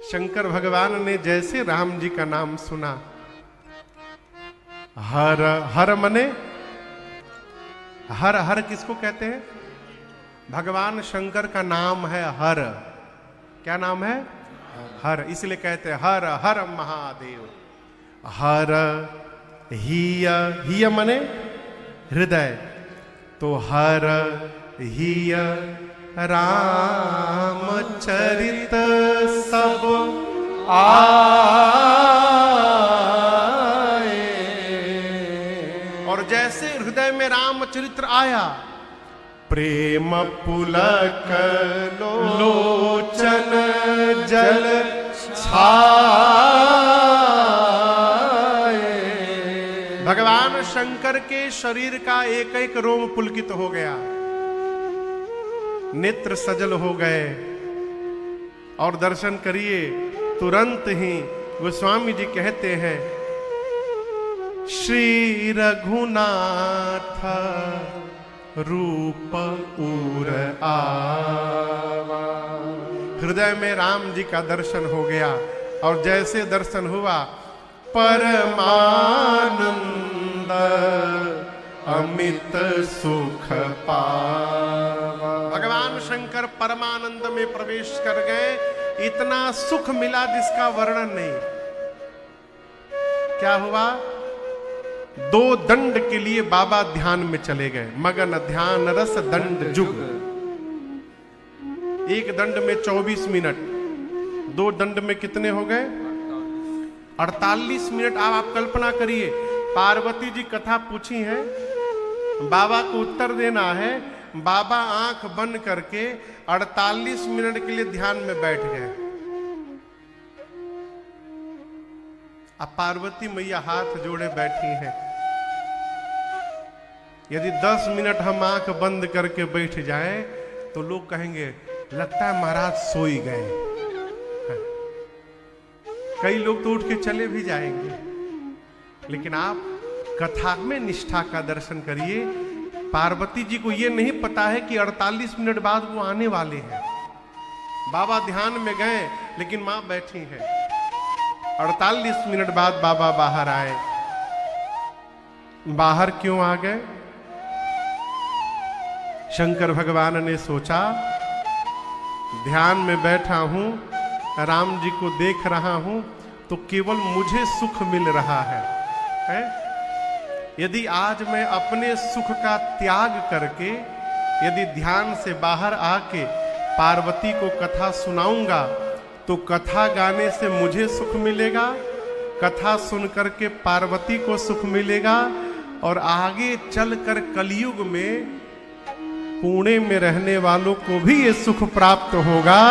शंकर भगवान ने जैसे राम जी का नाम सुना, हर हर मने हर, हर किसको कहते हैं? भगवान शंकर का नाम है हर। क्या नाम है? हर। इसलिए कहते हैं हर हर महादेव। हर हिय मने हृदय, तो हर हिय रामचरित सब आए। और जैसे हृदय में रामचरित्र आया, प्रेम पुलक लोचन जल छाए। भगवान शंकर के शरीर का एक एक रोम पुलकित हो गया, नेत्र सजल हो गए। और दर्शन करिए, तुरंत ही गोस्वामी जी कहते हैं, श्री रघुनाथ रूप उर आवा। हृदय में राम जी का दर्शन हो गया, और जैसे दर्शन हुआ, परमानंद अमित सुख पावा। भगवान शंकर परमानंद में प्रवेश कर गए। इतना सुख मिला जिसका वर्णन नहीं। क्या हुआ? 2 दंड के लिए बाबा ध्यान में चले गए। मगन ध्यान रस दंड जुग। एक दंड में 24 मिनट, 2 दंड में कितने हो गए? 48 मिनट। आप कल्पना करिए, पार्वती जी कथा पूछी है, बाबा को उत्तर देना है। बाबा आंख बंद करके 48 मिनट के लिए ध्यान में बैठ गए। अब पार्वती मैया हाथ जोड़े बैठी हैं। यदि 10 मिनट हम आंख बंद करके बैठ जाएं तो लोग कहेंगे लगता है महाराज सोई गए। कई लोग तो उठ के चले भी जाएंगे। लेकिन आप कथा में निष्ठा का दर्शन करिए। पार्वती जी को यह नहीं पता है कि 48 मिनट बाद वो आने वाले हैं। बाबा ध्यान में गए, लेकिन मां बैठी हैं। 48 मिनट बाद बाबा बाहर आए। बाहर क्यों आ गए? शंकर भगवान ने सोचा, ध्यान में बैठा हूं, राम जी को देख रहा हूं, तो केवल मुझे सुख मिल रहा है? यदि आज मैं अपने सुख का त्याग करके यदि ध्यान से बाहर आके पार्वती को कथा सुनाऊंगा, तो कथा गाने से मुझे सुख मिलेगा, कथा सुनकर के पार्वती को सुख मिलेगा, और आगे चलकर कलयुग में पुणे में रहने वालों को भी ये सुख प्राप्त होगा।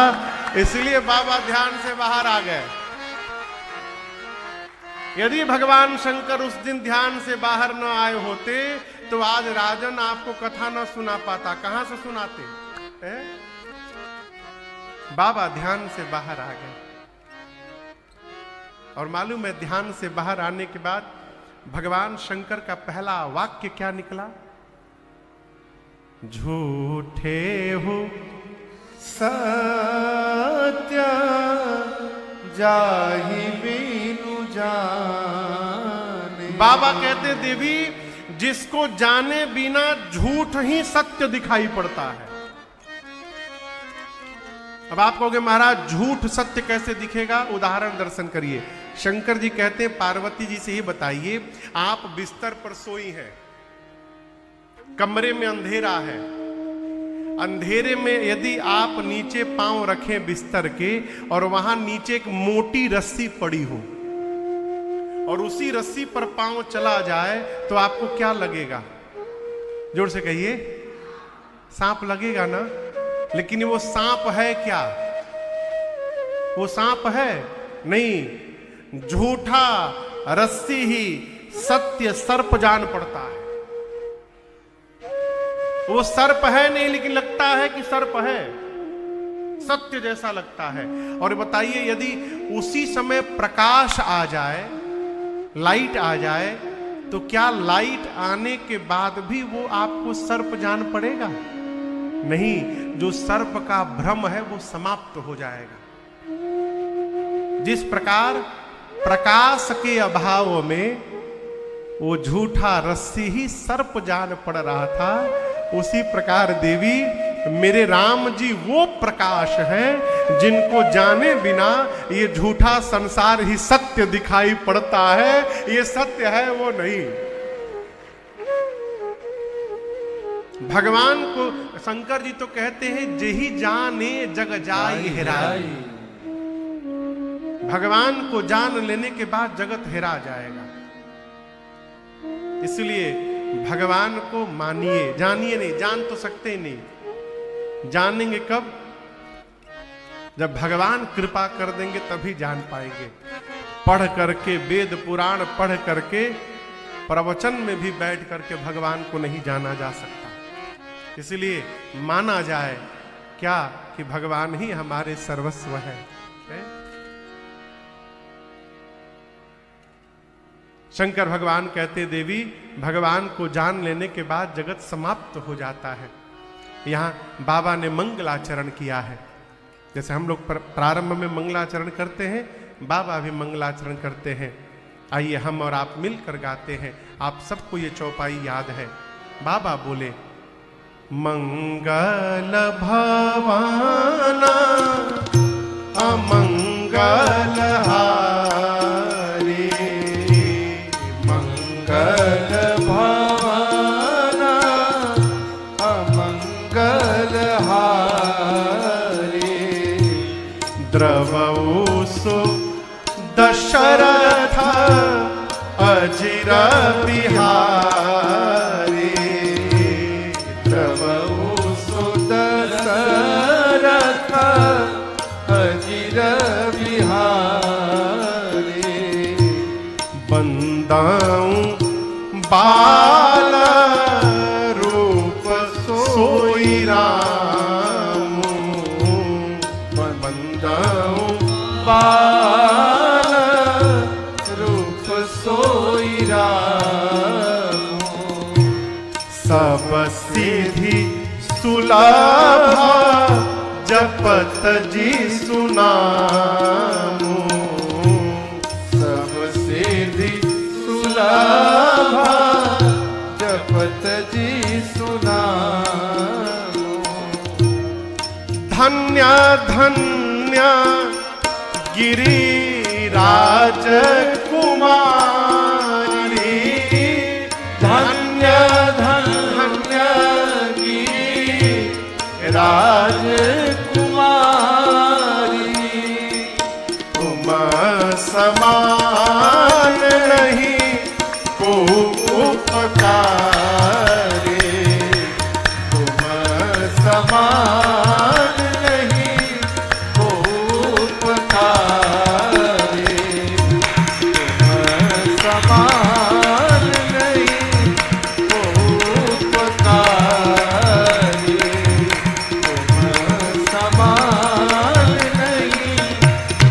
इसलिए बाबा ध्यान से बाहर आ गए। यदि भगवान शंकर उस दिन ध्यान से बाहर न आए होते तो आज राजन आपको कथा न सुना पाता। कहां से सुनाते? बाबा ध्यान से बाहर आ गए। और मालूम है, ध्यान से बाहर आने के बाद भगवान शंकर का पहला वाक्य क्या निकला? झूठे हो सत्य जाहि बिनु जाने। बाबा कहते, देवी जिसको जाने बिना झूठ ही सत्य दिखाई पड़ता है। अब आप कहोगे महाराज झूठ सत्य कैसे दिखेगा? उदाहरण दर्शन करिए। शंकर जी कहते हैं पार्वती जी से ही बताइए, आप बिस्तर पर सोई हैं, कमरे में अंधेरा है, अंधेरे में यदि आप नीचे पांव रखें बिस्तर के और वहां नीचे एक मोटी रस्सी पड़ी हो और उसी रस्सी पर पांव चला जाए तो आपको क्या लगेगा? जोर से कहिए। सांप लगेगा ना? लेकिन वो सांप है क्या? वो सांप है नहीं। झूठा रस्सी ही सत्य सर्प जान पड़ता है। वो सर्प है नहीं, लेकिन लगता है कि सर्प है, सत्य जैसा लगता है। और बताइए, यदि उसी समय प्रकाश आ जाए, लाइट आ जाए, तो क्या लाइट आने के बाद भी वो आपको सर्प जान पड़ेगा? नहीं, जो सर्प का भ्रम है वो समाप्त हो जाएगा। जिस प्रकार प्रकाश के अभाव में वो झूठा रस्सी ही सर्प जान पड़ रहा था, उसी प्रकार देवी मेरे राम जी वो प्रकाश हैं जिनको जाने बिना ये झूठा संसार ही सत्य दिखाई पड़ता है, ये सत्य है वो नहीं। भगवान को शंकर जी तो कहते हैं जेहि जाने जग जाई हेराई। भगवान को जान लेने के बाद जगत हेरा जाएगा। इसलिए भगवान को मानिए, जानिए नहीं, जान तो सकते ही नहीं। जानेंगे कब? जब भगवान कृपा कर देंगे तभी जान पाएंगे। पढ़ करके, वेद पुराण पढ़ करके, प्रवचन में भी बैठ करके भगवान को नहीं जाना जा सकता। इसलिए माना जाए क्या कि भगवान ही हमारे सर्वस्व है। शंकर भगवान कहते देवी भगवान को जान लेने के बाद जगत समाप्त हो जाता है। यहाँ बाबा ने मंगलाचरण किया है। जैसे हम लोग प्रारंभ में मंगलाचरण करते हैं, बाबा भी मंगलाचरण करते हैं। आइए हम और आप मिलकर गाते हैं। आप सबको ये चौपाई याद है। बाबा बोले मंगल भवाना अमंगल हारी, मंगल भवाना अमंगल हारी, द्रवसु दशरथ अजिर बिहारी, द्रवसु दशरथ अजिर बिहारी, बंदाऊं बाल रूप सोई राम, बंदाऊं बाल रूप सोई राम, सब सिद्धि सुलभ जपत जी सुनामु, सब सिद्धि सुलभ जपत जी सुनामु, धन्य धन्य गिरिराज कुमारी, धन्य धन्य गिरिराज कुमारी, तुम समान नहीं को उपकारी, तुम समान नहीं को उपकारी, तुम समान नहीं को उपकारी, तुम समान नहीं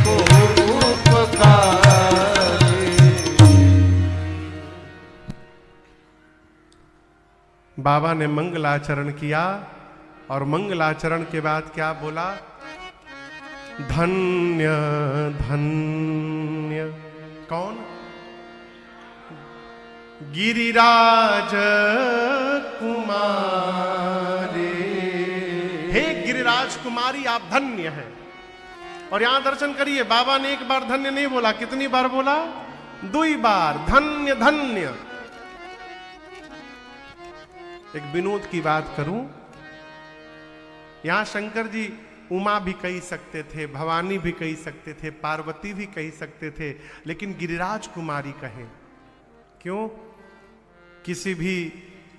को उपकारी। बाबा ने मंगलाचरण किया और मंगलाचरण के बाद क्या बोला? धन्य धन्य कौन? गिरिराज कुमारी, हे गिरिराज कुमारी आप धन्य हैं। और यहां दर्शन करिए, बाबा ने एक बार धन्य नहीं बोला, कितनी बार बोला? 2 बार धन्य धन्य। एक विनोद की बात करूं, यहां शंकर जी उमा भी कही सकते थे, भवानी भी कही सकते थे, पार्वती भी कही सकते थे, लेकिन गिरिराज कुमारी कहें क्यों? किसी भी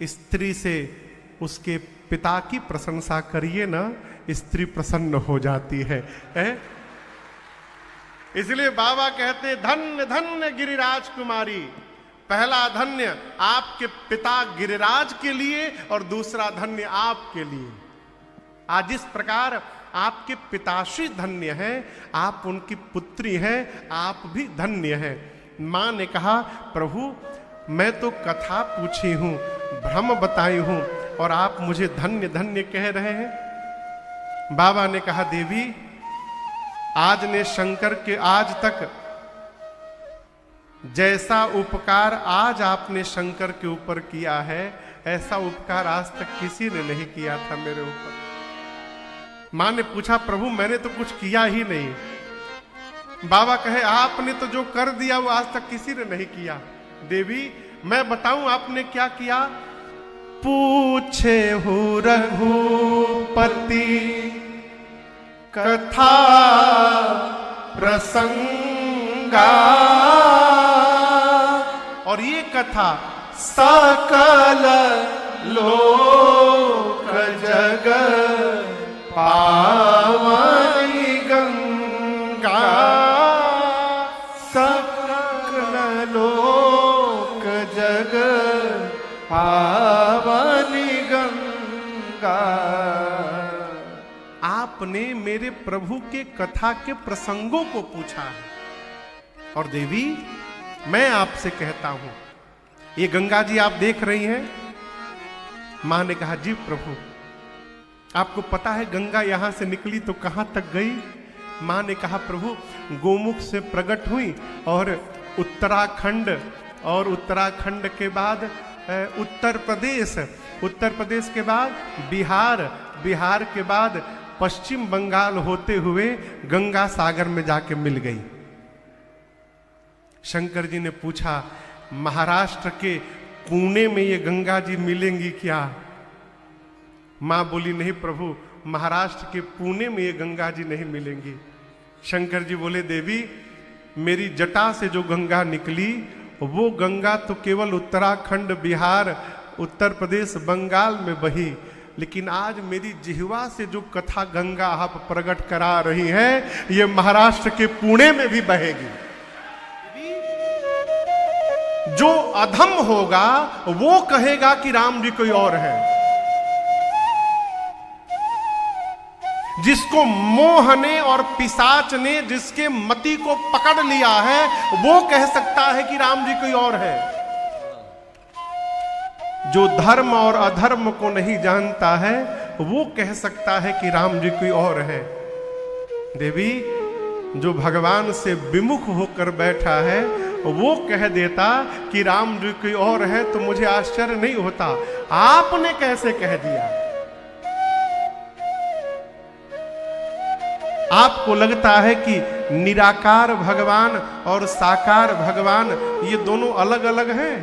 स्त्री से उसके पिता की प्रशंसा करिए ना, स्त्री प्रसन्न हो जाती है। इसलिए बाबा कहते धन्य धन्य गिरिराज कुमारी। पहला धन्य आपके पिता गिरिराज के लिए और दूसरा धन्य आपके लिए। आज इस प्रकार आपके पिताश्री धन्य हैं, आप उनकी पुत्री हैं, आप भी धन्य हैं। मां ने कहा प्रभु मैं तो कथा पूछी हूं, भ्रम बताई हूं और आप मुझे धन्य धन्य कह रहे हैं। बाबा ने कहा देवी आज ने शंकर के आज तक जैसा उपकार आज आपने शंकर के ऊपर किया है, ऐसा उपकार आज तक किसी ने नहीं किया था मेरे ऊपर। मां ने पूछा, प्रभु मैंने तो कुछ किया ही नहीं। बाबा कहे, आपने तो जो कर दिया वो आज तक किसी ने नहीं किया। देवी मैं बताऊं आपने क्या किया? पूछे हो रघुपति कथा प्रसंगा, और ये कथा सकल लोक जग पावनी गंगा, सकल लोक जग पावनी गंगा। आपने मेरे प्रभु के कथा के प्रसंगों को पूछा है। और देवी मैं आपसे कहता हूं, ये गंगा जी आप देख रही हैं? मां ने कहा, जी प्रभु। आपको पता है गंगा यहां से निकली तो कहां तक गई? मां ने कहा, प्रभु गोमुख से प्रकट हुई और उत्तराखंड, और उत्तराखंड के बाद उत्तर प्रदेश, उत्तर प्रदेश के बाद बिहार, बिहार के बाद पश्चिम बंगाल होते हुए गंगा सागर में जाके मिल गई। शंकर जी ने पूछा, महाराष्ट्र के पुणे में ये गंगा जी मिलेंगी क्या? मां बोली, नहीं प्रभु, महाराष्ट्र के पुणे में ये गंगा जी नहीं मिलेंगी। शंकर जी बोले, देवी मेरी जटा से जो गंगा निकली वो गंगा तो केवल उत्तराखंड, बिहार, उत्तर प्रदेश, बंगाल में बही, लेकिन आज मेरी जिह्वा से जो कथा गंगा आप प्रकट करा रही हैं, ये महाराष्ट्र के पुणे में भी बहेगी। जो अधम होगा वो कहेगा कि राम जी कोई और है। जिसको मोह ने और पिशाच ने जिसके मति को पकड़ लिया है, वो कह सकता है कि राम जी कोई और है। जो धर्म और अधर्म को नहीं जानता है, वो कह सकता है कि राम जी कोई और है। देवी जो भगवान से विमुख होकर बैठा है, वो कह देता कि राम जी कोई और है तो मुझे आश्चर्य नहीं होता। आपने कैसे कह दिया? आपको लगता है कि निराकार भगवान और साकार भगवान ये दोनों अलग अलग हैं।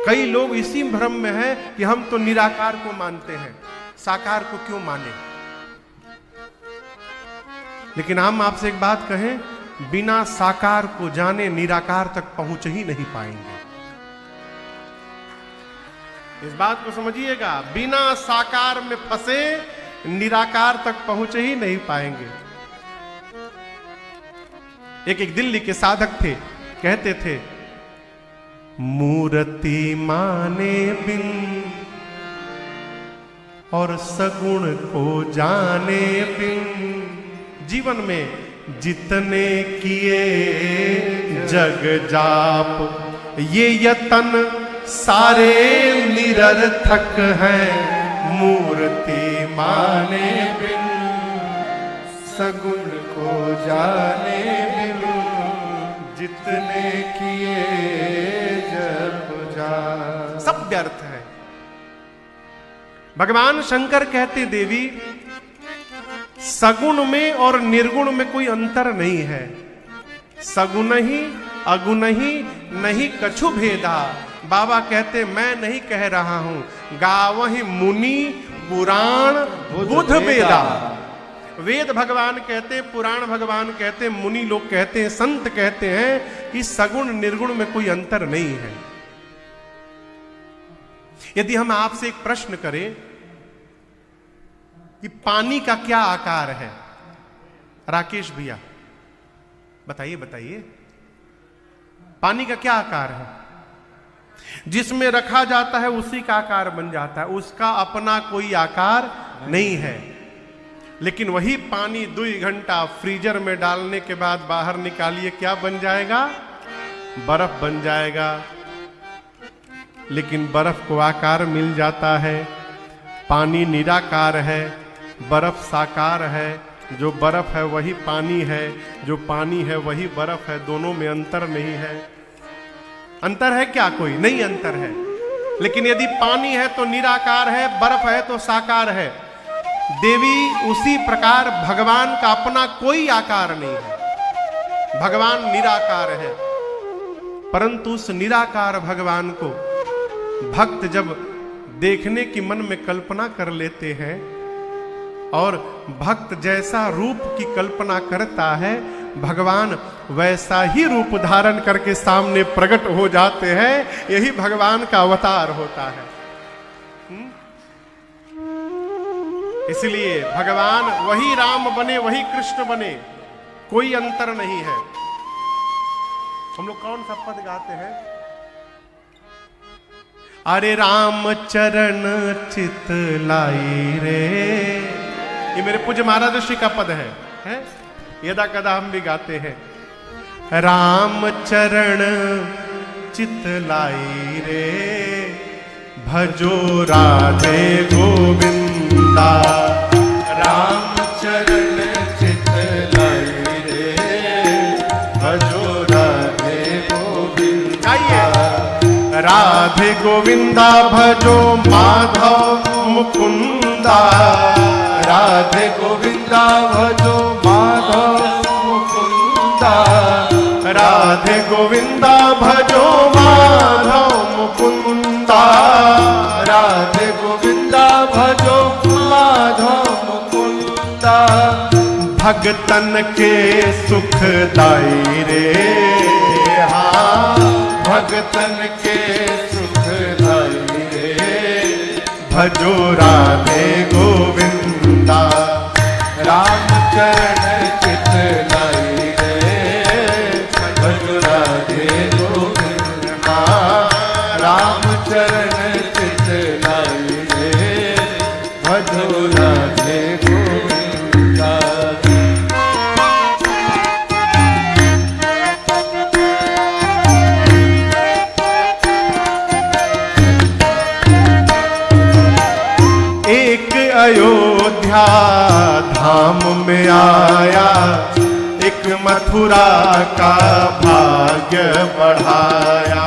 कई लोग इसी भ्रम में हैं कि हम तो निराकार को मानते हैं, साकार को क्यों माने। लेकिन हम आपसे एक बात कहें, बिना साकार को जाने निराकार तक पहुंच ही नहीं पाएंगे। इस बात को समझिएगा, बिना साकार में फंसे निराकार तक पहुंच ही नहीं पाएंगे। एक दिल्ली के साधक थे, कहते थे, मूर्ति माने बिन और सगुण को जाने बिन, जीवन में जितने किए जग जाप, ये यतन सारे निरर्थक हैं। मूर्ति माने बिन सगुण को जाने बिन, जितने किए जग जाप, सब व्यर्थ है। भगवान शंकर कहते, देवी सगुण में और निर्गुण में कोई अंतर नहीं है। सगुण ही अगुण ही नहीं कछु भेदा। बाबा कहते, मैं नहीं कह रहा हूं, गावहि मुनि पुराण बुध वेदा। वेद भगवान कहते, पुराण भगवान कहते, मुनि लोग कहते हैं, संत कहते हैं कि सगुण निर्गुण में कोई अंतर नहीं है। यदि हम आपसे एक प्रश्न करें कि पानी का क्या आकार है, राकेश भैया बताइए, बताइए पानी का क्या आकार है? जिसमें रखा जाता है उसी का आकार बन जाता है, उसका अपना कोई आकार नहीं है। लेकिन वही पानी 2 घंटा फ्रीजर में डालने के बाद बाहर निकालिए, क्या बन जाएगा? बर्फ बन जाएगा। लेकिन बर्फ को आकार मिल जाता है। पानी निराकार है, बर्फ साकार है। जो बर्फ है वही पानी है, जो पानी है वही बर्फ है, दोनों में अंतर नहीं है। अंतर है क्या? कोई नहीं अंतर है। लेकिन यदि पानी है तो निराकार है, बर्फ है तो साकार है। देवी उसी प्रकार भगवान का अपना कोई आकार नहीं है, भगवान निराकार है। परंतु उस निराकार भगवान को भक्त जब देखने की मन में कल्पना कर लेते हैं और भक्त जैसा रूप की कल्पना करता है, भगवान वैसा ही रूप धारण करके सामने प्रकट हो जाते हैं। यही भगवान का अवतार होता है। इसलिए भगवान वही राम बने, वही कृष्ण बने, कोई अंतर नहीं है। हम लोग कौन सा पद गाते हैं? अरे राम चरण चित लाई रे, ये मेरे पूज्य महाराज ऋषि का पद है? यदा कदा हम भी गाते हैं। राम चरण चित लाई रे, भजो राधे गोविंदा। राम चरण चित लाई रे, भजो राधे गोविंदा। राधे गोविंदा भजो माधव मुकुंदा। राधे गोविंदा भजो माधव मुकुंदा। राधे गोविंदा भजो माधव मुकुंदा। राधे गोविंदा भजो माधव मुकुंदा। भगतन के सुखदाई रे, हाँ भगतन के सुखदाई रे, भजो राधे गोविंदा। राम चरण चित लाई रे, भजो राधे गोविंदा। राम चरण चित लाई रे, भजो राधे गोविंदा। अयोध्या धाम में आया, एक मथुरा का भाग्य बढ़ाया।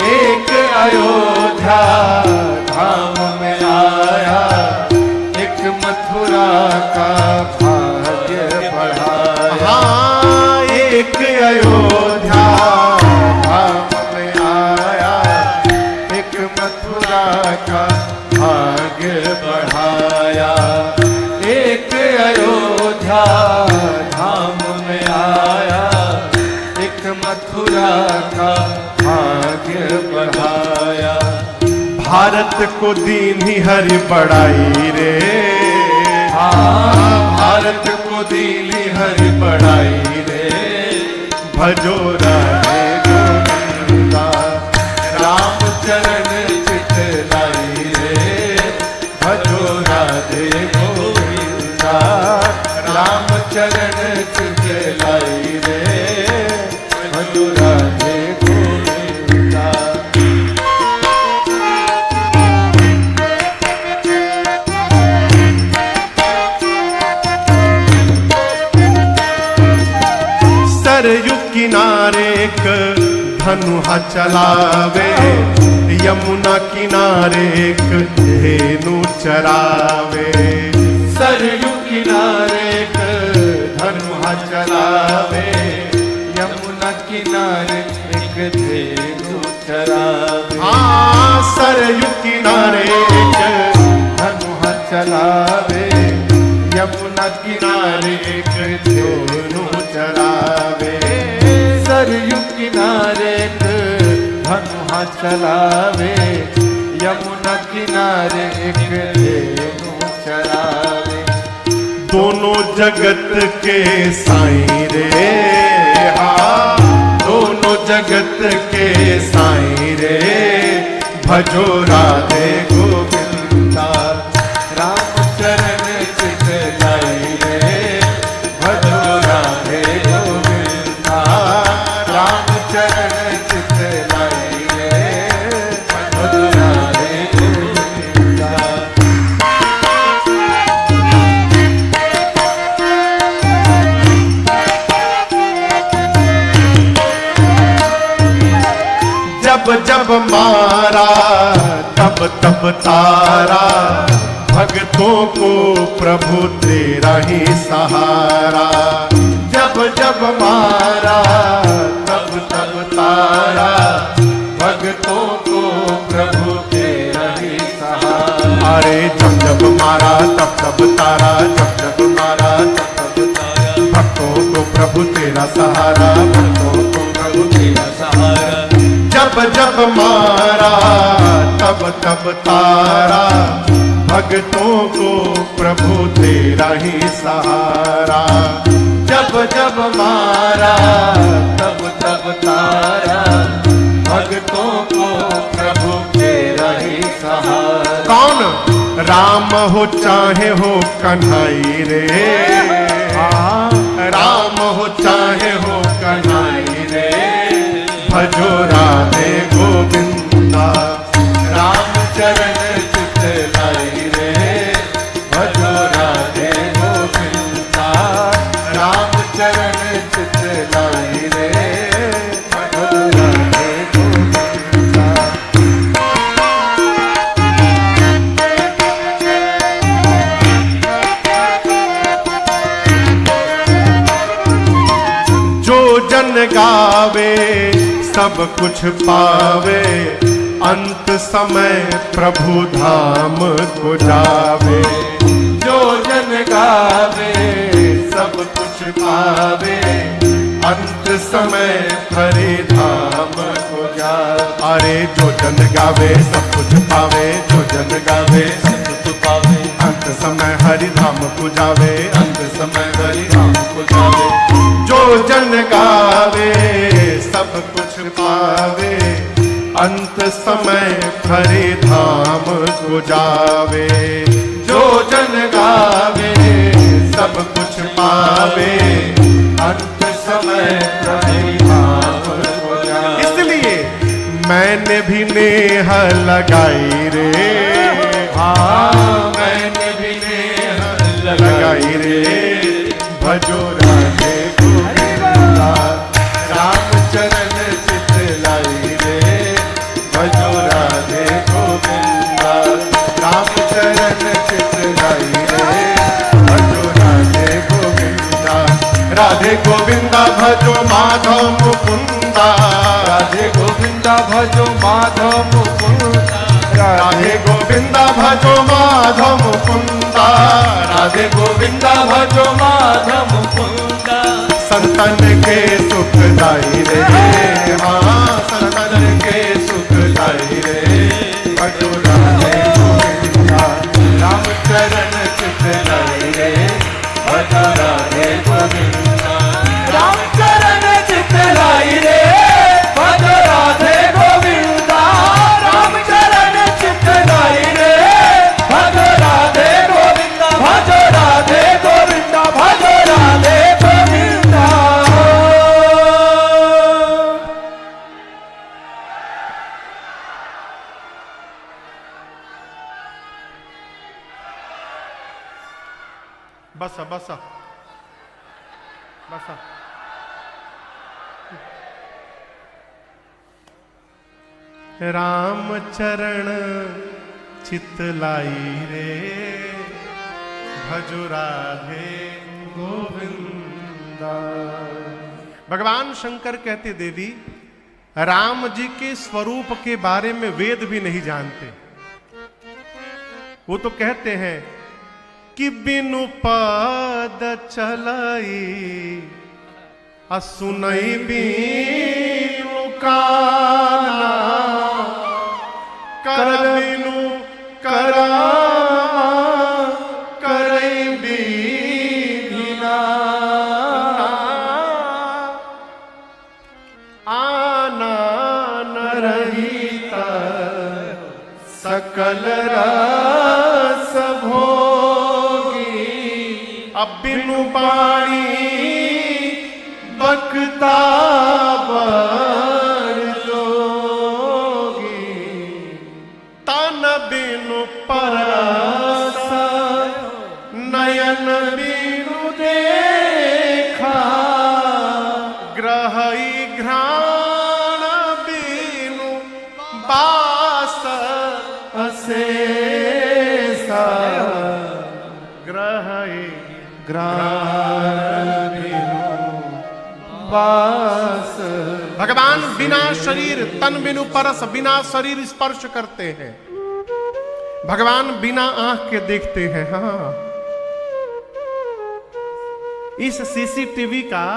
एक अयोध्या धाम में आया, एक मथुरा का भाग्य बढ़ाया। हाँ, एक अयोध्या धाम में आया, एक मथुरा का भाग्य बढ़ाया। एक अयोध्या धाम में आया, एक मथुरा का भाग्य बढ़ाया। भारत को दीनी हरि बढ़ाई रे, हाँ भारत को दीनी हरि बढ़ाई रे, भजो राधे गोविंदा। राम चरण चित लाई रे, भजो राधे गोविंदा। राम चरण चित लाई रे, भजो राधे गोविंदा। सरयू किनारे एक धनुहा चलावे, यमुना किनारे एक धेनु चरावे। सरयू किनारे एक धनुहा चलावे, यमुना किनारे एक धेनु चरावे। हाँ, सरयू किनारे एक धनुहा चलावे, यमुना किनारे एक धेनु चरावे। सरयू किनारे एक धनुहा चलावे, यमुना किनारे एक धेनु चरावे। दोनों जगत के साईं रे, हाँ दोनों जगत के साईं रे, भजो राधे गोविंदा। राम चरण चित लाई रे, भजो राधे गोविंदा। राम चरण चित लाई रे, भजो राधे गोविंदा। जब मारा तब तब तारा, भक्तों को प्रभु तेरा ही सहारा। जब जब मारा तब तब तारा, भक्तों को प्रभु तेरा ही सहारा। अरे जब जब मारा तब तब तारा, जब जब मारा तब तब तारा, भक्तों को प्रभु तेरा सहारा, भक्तों को प्रभु तेरा सहारा। जब जब मारा तब तब तारा, भक्तों को प्रभु तेरा ही सहारा। जब जब मारा तब तब तारा, भक्तों को प्रभु तेरा ही सहारा। कौन? राम हो चाहे हो कन्हई रे, राम हो चाहे हो कन्हई रे, भजो राधे गोविंदा। राम चरण चित लाई रे, भजो राधे गोविंदा। राम चरण चित लाई रे, भजो राधे गोविंदा। जो जन गावे सब कुछ पावे, अंत समय प्रभु धाम को जावे। जो जन गावे सब कुछ पावे, अंत समय हरि धाम को जावे। अरे जो जन गावे सब कुछ पावे, जो जन गावे सब कुछ पावे, अंत समय हरि धाम को जावे, अंत समय हरि धाम को जावे। जो जन गावे सब कुछ पावे, अंत समय हरि धाम को जावे। जो जन गावे सब कुछ पावे, अंत समय हरि धाम को जावे। इसलिए मैंने भी नेह लगाई रे, हाँ मैंने भी नेह लगाई रे, भजो राधे गोविंदा। राम चरण चित लाई रे, भजो राधे गोविंदा। राम चरण चित लाई रे, भजो राधे गोविंदा। राधे गोविंदा भजो माधव मुकुंदा, राधे गोविंदा भजो माधव मुकुंदा। राधे गोविंदा भजो माधव मुकुंदा, राधे गोविंदा भजो माधव मुकुंदा। संतन के सुखदाई रे, हाँ संतन के सुखदाई रे, भजो राधे गोविंदा। राम चरण चित लाई रे, भजो राधे गोविंदा। राम चरण चित लाई रे, भजो राधे गोविंदा। राम चरण चित लाई रे, भजो राधे गोविंदा, भजो राधे गोविंदा, भजो राधे गोविंदा। बसा बसा बसा। राम चरण चित लाई रे, भजो राधे गोविंदा। भगवान शंकर कहते देवी, राम जी के स्वरूप के बारे में वेद भी नहीं जानते। वो तो कहते हैं कि बिनु पद चलाई, असुनई बिनु काना, कर बिनु करा करई बिना। आना न रहिता सकल रस भोगी, अब बिनु बाणी बकता बर जोगी। तन बिनु परस नयन बिनु देखा, ग्रहई घ्राण बिनु ग्राण बास। भगवान बिना शरीर तन बिनु परस, बिना शरीर स्पर्श करते हैं। भगवान बिना आंख के देखते हैं। हाँ, इस सीसीटीवी का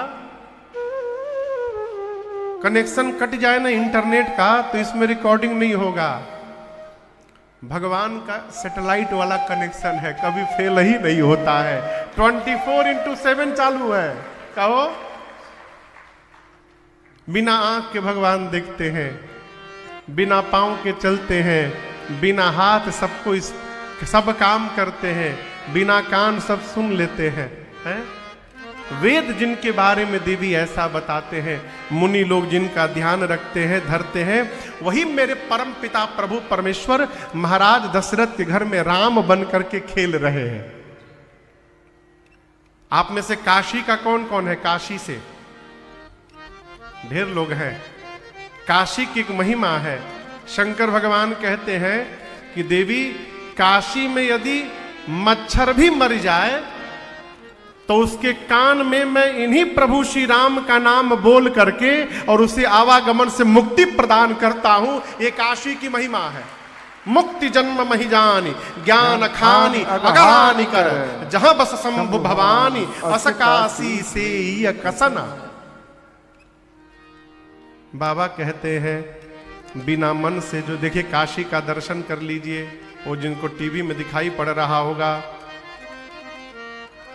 कनेक्शन कट जाए ना इंटरनेट का, तो इसमें रिकॉर्डिंग नहीं होगा। भगवान का सैटेलाइट वाला कनेक्शन है, कभी फेल ही नहीं होता है। 24/7 चालू है। कहो, बिना आंख के भगवान देखते हैं, बिना पांव के चलते हैं, बिना हाथ सबको सब काम करते हैं, बिना कान सब सुन लेते हैं, हैं? वेद जिनके बारे में देवी ऐसा बताते हैं, मुनि लोग जिनका ध्यान रखते हैं, धरते हैं, वही मेरे परम पिता प्रभु परमेश्वर महाराज दशरथ के घर में राम बन करके खेल रहे हैं। आप में से काशी का कौन कौन है? काशी से ढेर लोग हैं। काशी की एक महिमा है। शंकर भगवान कहते हैं कि देवी, काशी में यदि मच्छर भी मर जाए तो उसके कान में मैं इन्हीं प्रभु श्री राम का नाम बोल करके और उसे आवागमन से मुक्ति प्रदान करता हूं। ये काशी की महिमा है। मुक्ति जन्म महि जानी, ज्ञान खानी अगानी कर, जहां बस शंभु भवानी, अस काशी से कसना। बाबा कहते हैं बिना मन से जो, देखिए काशी का दर्शन कर लीजिए, वो जिनको टीवी में दिखाई पड़ रहा होगा।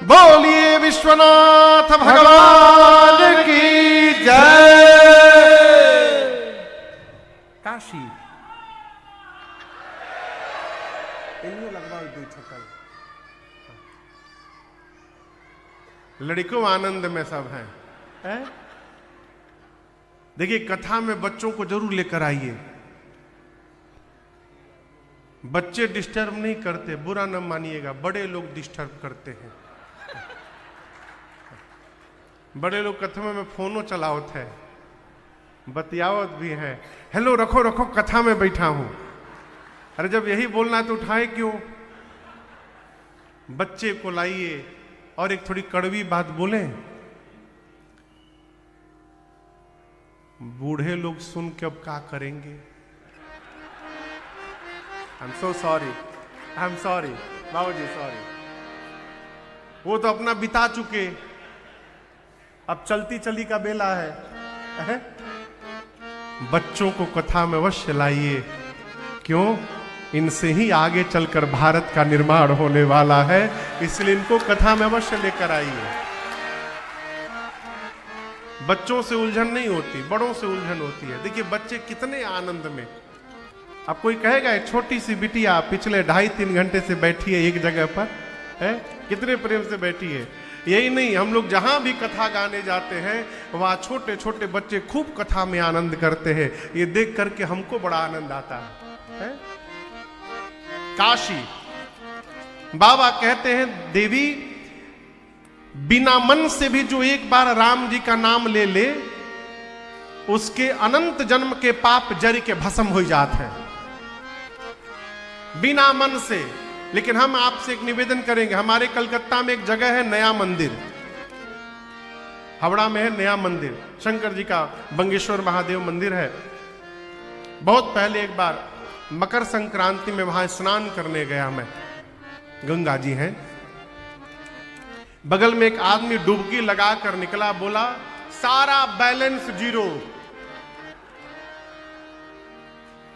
बोलिए विश्वनाथ भगवान की जय। काशी लड़कों आनंद में सब हैं। देखिए कथा में बच्चों को जरूर लेकर आइए। बच्चे डिस्टर्ब नहीं करते, बुरा न मानिएगा, बड़े लोग डिस्टर्ब करते हैं। बड़े लोग कथा में फोनो चलावत है, बतियावत भी है, हेलो रखो रखो कथा में बैठा हूं। अरे जब यही बोलना है तो उठाए क्यों? बच्चे को लाइए और एक थोड़ी कड़वी बात बोले। बूढ़े लोग सुन के अब क्या करेंगे? I am so sorry, I am sorry बाबूजी, सॉरी। वो तो अपना बिता चुके, अब चलती चली का बेला है। बच्चों को कथा में अवश्य लाइए। क्यों? इनसे ही आगे चलकर भारत का निर्माण होने वाला है, इसलिए इनको कथा में अवश्य लेकर आइए। बच्चों से उलझन नहीं होती, बड़ों से उलझन होती है। देखिए बच्चे कितने आनंद में। अब कोई कहेगा एक छोटी सी बिटिया पिछले 2.5-3 घंटे से बैठी है एक जगह पर, है कितने प्रेम से बैठी है। यही नहीं, हम लोग जहां भी कथा गाने जाते हैं वहां छोटे छोटे बच्चे खूब कथा में आनंद करते हैं। ये देख करके हमको बड़ा आनंद आता है। काशी बाबा कहते हैं देवी, बिना मन से भी जो एक बार राम जी का नाम ले ले, उसके अनंत जन्म के पाप जरी के भस्म हो जाते हैं, बिना मन से। लेकिन हम आपसे एक निवेदन करेंगे, हमारे कलकत्ता में एक जगह है नया मंदिर, हावड़ा में है नया मंदिर, शंकर जी का बंगेश्वर महादेव मंदिर है। बहुत पहले एक बार मकर संक्रांति में वहां स्नान करने गया मैं, गंगा जी हैं, बगल में एक आदमी डुबकी लगा कर निकला, बोला सारा बैलेंस जीरो।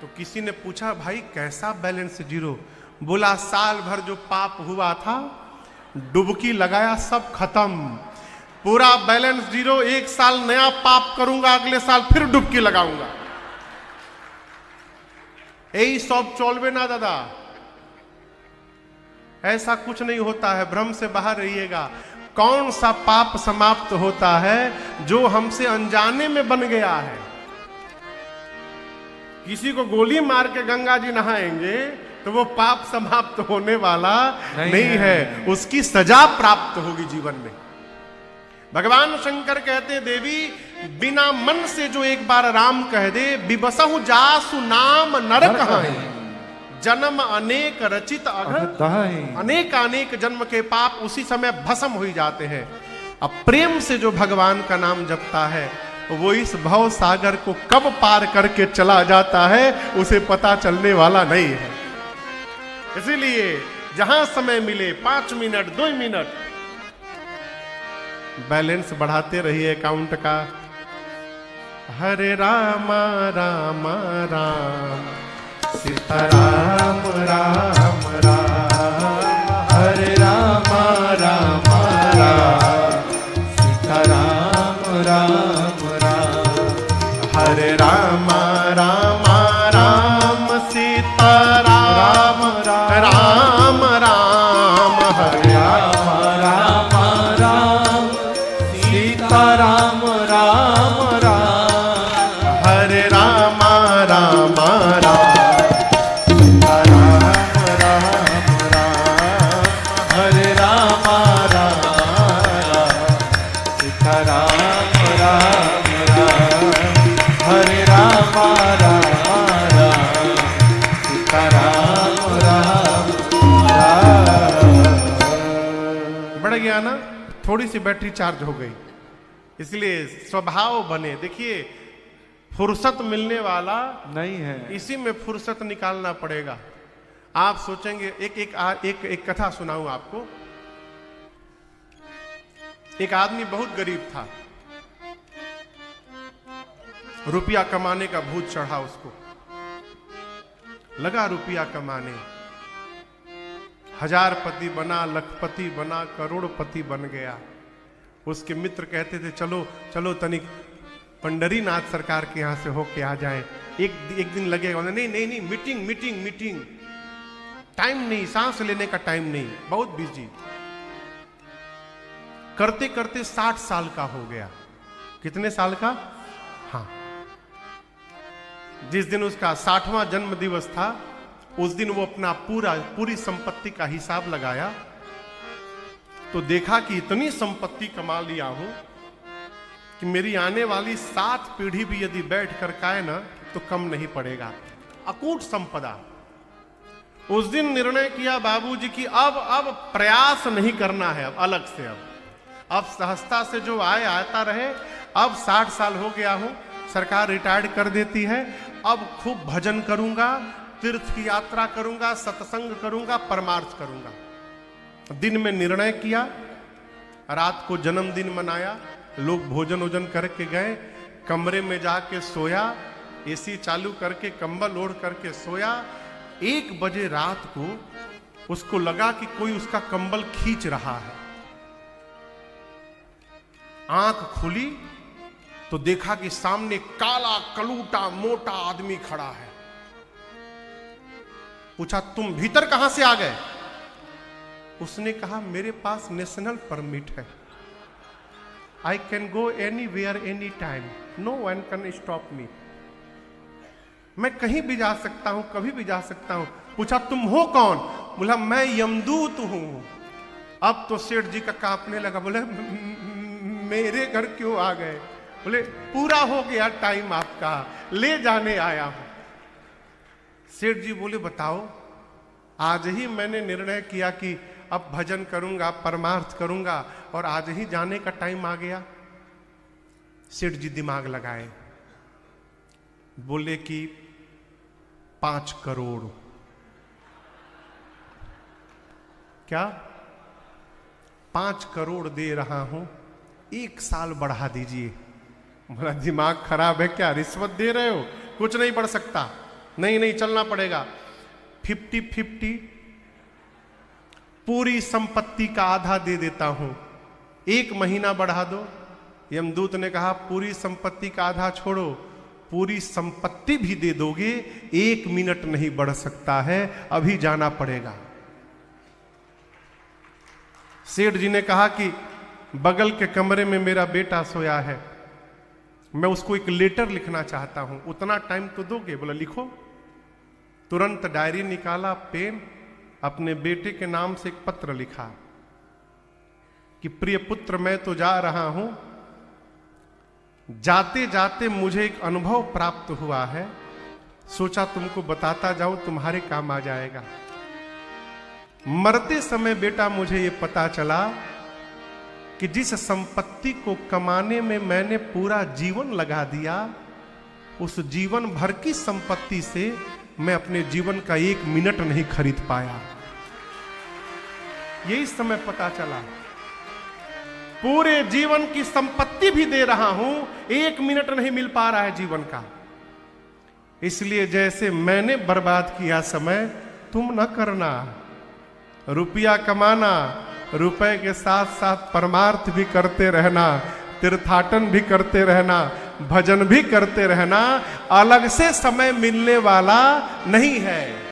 तो किसी ने पूछा भाई कैसा बैलेंस जीरो? बोला साल भर जो पाप हुआ था, डुबकी लगाया सब खत्म, पूरा बैलेंस जीरो। 1 साल नया पाप करूंगा, अगले साल फिर डुबकी लगाऊंगा। यही सब चलबे ना दादा, ऐसा कुछ नहीं होता है, भ्रम से बाहर रहिएगा। कौन सा पाप समाप्त होता है? जो हमसे अनजाने में बन गया है। किसी को गोली मार के गंगा जी नहाएंगे तो वो पाप समाप्त होने वाला नहीं है, उसकी सजा प्राप्त होगी जीवन में। भगवान शंकर कहते हैं देवी, बिना मन से जो एक बार राम कह दे, बिबसहु जासु नाम नर कहां, जन्म अनेक रचित अघत, दाई। अनेक अनेक जन्म के पाप उसी समय भस्म हो जाते हैं। अब प्रेम से जो भगवान का नाम जपता है वो इस भव सागर को कब पार करके चला जाता है उसे पता चलने वाला नहीं है। इसीलिए जहां समय मिले 5 मिनट 2 मिनट बैलेंस बढ़ाते रहिए अकाउंट का। हरे राम राम राम सीताराम राम राम, हरे राम राम राम सीताराम राम राम, हरे राम राम राम सीताराम राम राम, हरे राम राम सीताराम राम राम, हरे राम राम राम हरे राम राम सीताराम राम राम, हरे राम राम सीताराम राम राम। बढ़ गया ना, थोड़ी सी बैटरी चार्ज हो गई। इसलिए स्वभाव बने। देखिए फुर्सत मिलने वाला नहीं है, इसी में फुर्सत निकालना पड़ेगा। आप सोचेंगे एक कथा सुनाऊं आपको। एक आदमी बहुत गरीब था, रुपया कमाने का भूत चढ़ा उसको, लगा रुपया कमाने, हजारपति बना, लखपति बना, करोड़पति बन गया। उसके मित्र कहते थे चलो चलो तनिक पंडरीनाथ सरकार के यहां से होके आ जाएं, एक दिन लगेगा। नहीं नहीं नहीं, मीटिंग मीटिंग मीटिंग, टाइम नहीं, सांस लेने का टाइम नहीं, बहुत बिजी। करते करते 60 साल का हो गया। कितने साल का? हाँ, जिस दिन उसका 60वां जन्म दिवस था उस दिन वो अपना पूरी संपत्ति का हिसाब लगाया तो देखा कि इतनी संपत्ति कमा लिया हूं कि मेरी आने वाली 7 पीढ़ी भी यदि बैठ कर खाए ना तो कम नहीं पड़ेगा। अकूट संपदा। उस दिन निर्णय किया बाबूजी की अब प्रयास नहीं करना है, अब अलग से अब सहजता से जो आता रहे। अब 60 साल हो गया हूं, सरकार रिटायर्ड कर देती है, अब खूब भजन करूंगा, तीर्थ की यात्रा करूंगा, सत्संग करूंगा, परमार्थ करूंगा। दिन में निर्णय किया, रात को जन्मदिन मनाया, लोग भोजन वोजन करके गए, कमरे में जाके सोया, एसी चालू करके कंबल ओढ़ करके सोया। 1 बजे रात को उसको लगा कि कोई उसका कंबल खींच रहा है। आंख खुली तो देखा कि सामने काला कलूटा मोटा आदमी खड़ा है। पूछा तुम भीतर कहां से आ गए? उसने कहा मेरे पास नेशनल परमिट है, I can go anywhere any time, no one can stop me. मैं कहीं भी जा सकता हूं, कभी भी जा सकता हूं। पूछा तुम हो कौन? बोला मैं यमदूत हूं। अब तो सेठ जी का कांपने लगा। बोले मेरे घर क्यों आ गए? बोले पूरा हो गया टाइम आपका, ले जाने आया हूं। सेठ जी बोले बताओ, आज ही मैंने निर्णय किया कि अब भजन करूंगा, परमार्थ करूंगा और आज ही जाने का टाइम आ गया। सेठ जी दिमाग लगाए, बोले कि 5 करोड़। क्या? 5 करोड़ दे रहा हूं, 1 साल बढ़ा दीजिए। बोला दिमाग खराब है क्या, रिश्वत दे रहे हो? कुछ नहीं बढ़ सकता। नहीं नहीं, चलना पड़ेगा। 50-50, पूरी संपत्ति का आधा दे देता हूं, 1 महीना बढ़ा दो। यमदूत ने कहा पूरी संपत्ति का आधा छोड़ो, पूरी संपत्ति भी दे दोगे, 1 मिनट नहीं बढ़ सकता है, अभी जाना पड़ेगा। सेठ जी ने कहा कि बगल के कमरे में मेरा बेटा सोया है, मैं उसको एक लेटर लिखना चाहता हूं, उतना टाइम तो दोगे? बोला लिखो। तुरंत डायरी निकाला, पेन, अपने बेटे के नाम से एक पत्र लिखा कि प्रिय पुत्र, मैं तो जा रहा हूं, जाते जाते मुझे एक अनुभव प्राप्त हुआ है, सोचा तुमको बताता जाऊं, तुम्हारे काम आ जाएगा। मरते समय बेटा मुझे ये पता चला कि जिस संपत्ति को कमाने में मैंने पूरा जीवन लगा दिया, उस जीवन भर की संपत्ति से मैं अपने जीवन का 1 मिनट नहीं खरीद पाया। यही समय पता चला, पूरे जीवन की संपत्ति भी दे रहा हूं, 1 मिनट नहीं मिल पा रहा है जीवन का। इसलिए जैसे मैंने बर्बाद किया समय, तुम न करना। रुपया कमाना, रुपए के साथ साथ परमार्थ भी करते रहना, तीर्थाटन भी करते रहना, भजन भी करते रहना। अलग से समय मिलने वाला नहीं है।